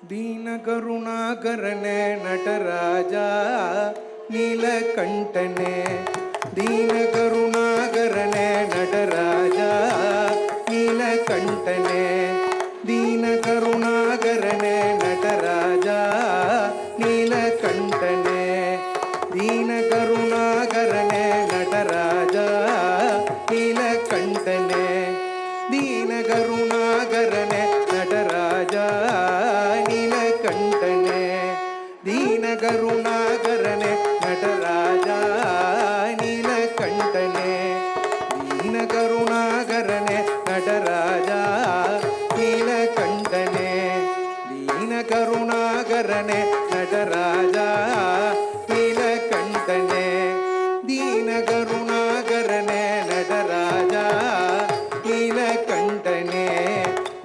ದೀನ ಕರುಣಾಕರನೆ ನಟರಾಜ ನೀಲಕಂಠನೆ, ದೀನ ಕರುಣಾಕರನೆ ನಟರಾಜ ನೀಲಕಂಠನೆ, ದೀನ ಕರುಣಾಕರನೆ ನಟರಾಜ ನೀಲಕಂಠನೆ, ದೀನ ಕರುಣಾಕರನೆ ನಟರಾಜ ನೀಲಕಂಠನೆ, ದೀನ ಕರುಣಾಕರನೆ ನಟರಾಜ ನೀಲಕಂಠನೆ, ದೀನ ಕರುಣಾಕರನೆ ನಟರಾಜ ನೀಲಕಂಠನೆ, ದೀನ ಕರುಣಾಕರನೆ ನಟರಾಜ ನೀಲಕಂಠನೆ, ದೀನ ಕರುಣಾಕರನೆ ನಟರಾಜ ನೀಲಕಂಠನೆ, ದೀನ ಕರುಣಾಕರನೆ ನಟರಾಜ ನೀಲಕಂಠನೆ,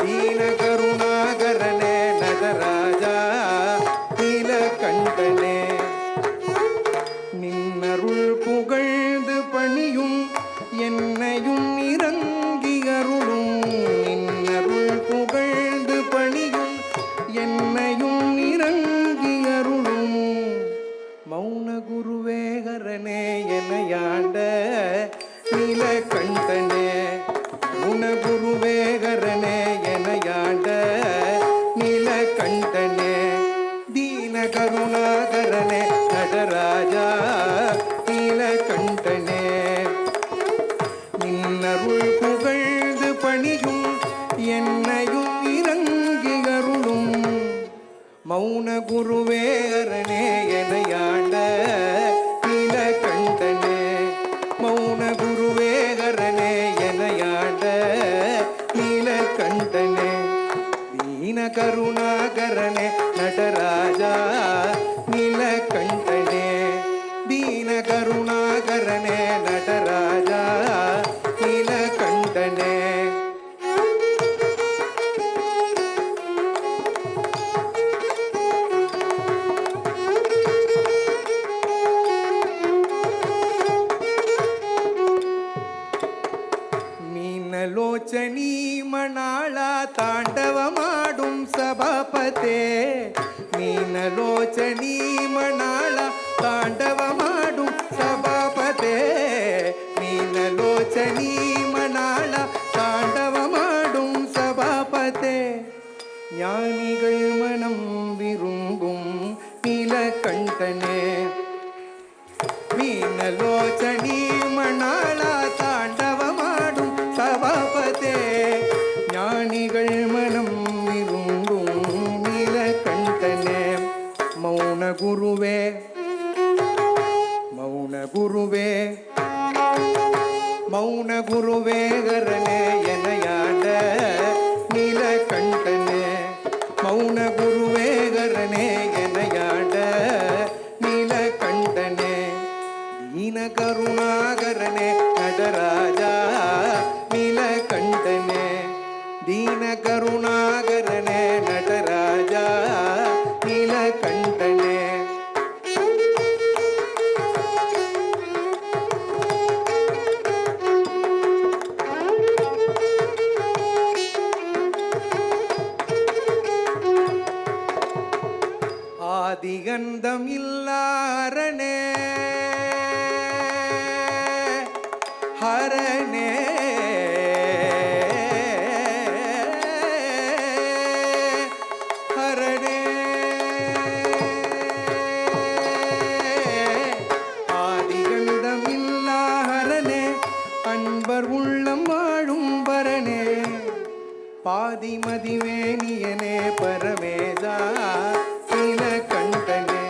ದೀನ ಕರುಣಾಕರನೆ ನಟರಾಜ நீலகண்டனே. நின்னருள் புகழ்ந்து பணியும் என்னையும் இறங்கி அருளும், நின்னருள் புகழ்ந்து பணியும் என்னையும் இறங்கி அருளும், மௌன குருவேகரனே எனையாண்ட நீலகண்டனே, மௌன குருவேகரனே எனையாண்ட நீலகண்டனே, ದೀನ ಕರುಣಾಕರನೆ ನಟರಾಜ நீலகண்டனே, நின்னருள் புகழ்ந்து பணியும் என்னையும் இறங்கி அருளும், மௌன குருவேகரனே எனையாண்ட நீலகண்டனே, மௌன குருவேகரனே எனையாண்ட நீலகண்டனே, ದೀನ ಕರುಣಾಕರನೆ ನಟರಾಜ ನೀಲಕಂಠನೆ, ದೀನ ಕರುಣಾಕರನೆ ನಟರಾಜ ನೀಲಕಂಠನೆ, ಮೀನಲೋಚನಿ ಮಣಾಳ ತಾಂಡವ ಮಾಡುಂ ಸಭಾಪತೆ, ಮೀನಲೋಚನಿ ಮಣಾಳ ತಾಂಡವ ಮಾಡುಂ ಸಭಾಪತೆ, ಮೀನಲೋಚನಿ ಮಣಾಳ ತಾಂಡವ ಮಾಡುಂ சபாபதே, ஞானிகள் மனம் விரும்பும் நீலகண்டனே, மீனலோச்சனி மணாளா தாண்டவ மாடும் சபாபதே, ஞானிகள் மனம் விரும்பும் நீலகண்டனே, மௌன குருவே மௌன குருவே மௌன குருவேகரனே எனையாண்ட நீலகண்டனே, மௌன குருவேகரனே எனையாண்ட நீலகண்டனே, ದೀನ ಕರುಣಾಕರನೆ ನಟರಾಜ ನೀಲಕಂಠನೆ, ದೀನ ಕರುಣಾಕರನೆ ನಟರಾಜ ನೀಲಕಂಠನೆ, ஆதிகந்தம் இல்லாரனே ஹரணே, ஹரணே, ஆதிகந்தம் இல்லாரனே அன்பர் உள்ளம் வாழும் பரனே, பாதிமதிவேணியனே பரமேதா நீலகண்டனே,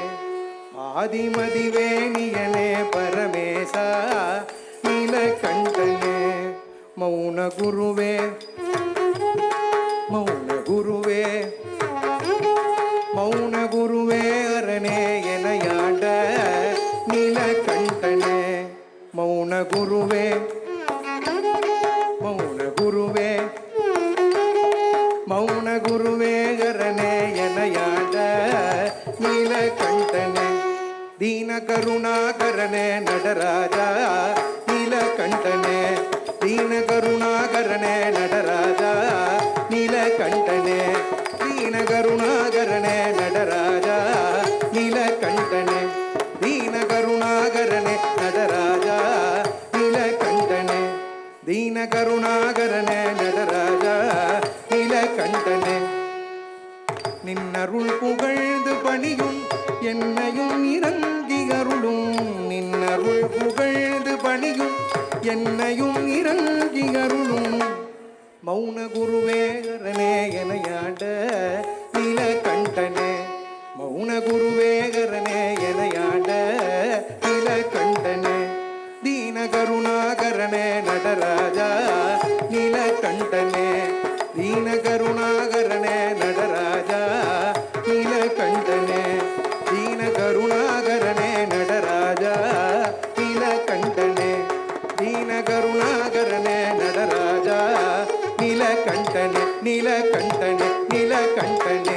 ஆதிமதிவேணியனே பரமேசா நீலகண்டனே, மௌன குருவே மௌன குருவே மௌன குருவே அரனே எனையாண்ட நீலகண்டனே, மௌன குருவே மௌன குருவே மௌன குருவேகரனே எனையாண்ட நீலகண்டனே, ದೀನ ಕರುಣಾಕರನೆ ನಟರಾಜ ನೀಲಕಂಠನೆ, ದೀನ ಕರುಣಾಕರನೆ ನಟರಾಜ ನೀಲಕಂಠನೆ, ದೀನ ಕರುಣಾಕರನೆ நின்னருள் புகழ்ந்து பணியும் என்னையும் இறங்கி அருளும் நின்னருள் புகழ்ந்து பணியும் என்னையும் இறங்கி அருளும் மௌன குருவேகரனே எனையாண்ட நீலகண்டனே மௌன குருவேகரனே எனையாண்ட நீலகண்டனே தீன கருணாகரனே நடராஜா நீலகண்டனே தீன கருணாகரனே நடராஜா நீலகண்டனே தீன கருணாகரனே நடராஜா நீலகண்டனே தீன கருணாகரனே நடராஜா நீலகண்டனே நீலகண்டனே நீலகண்டனே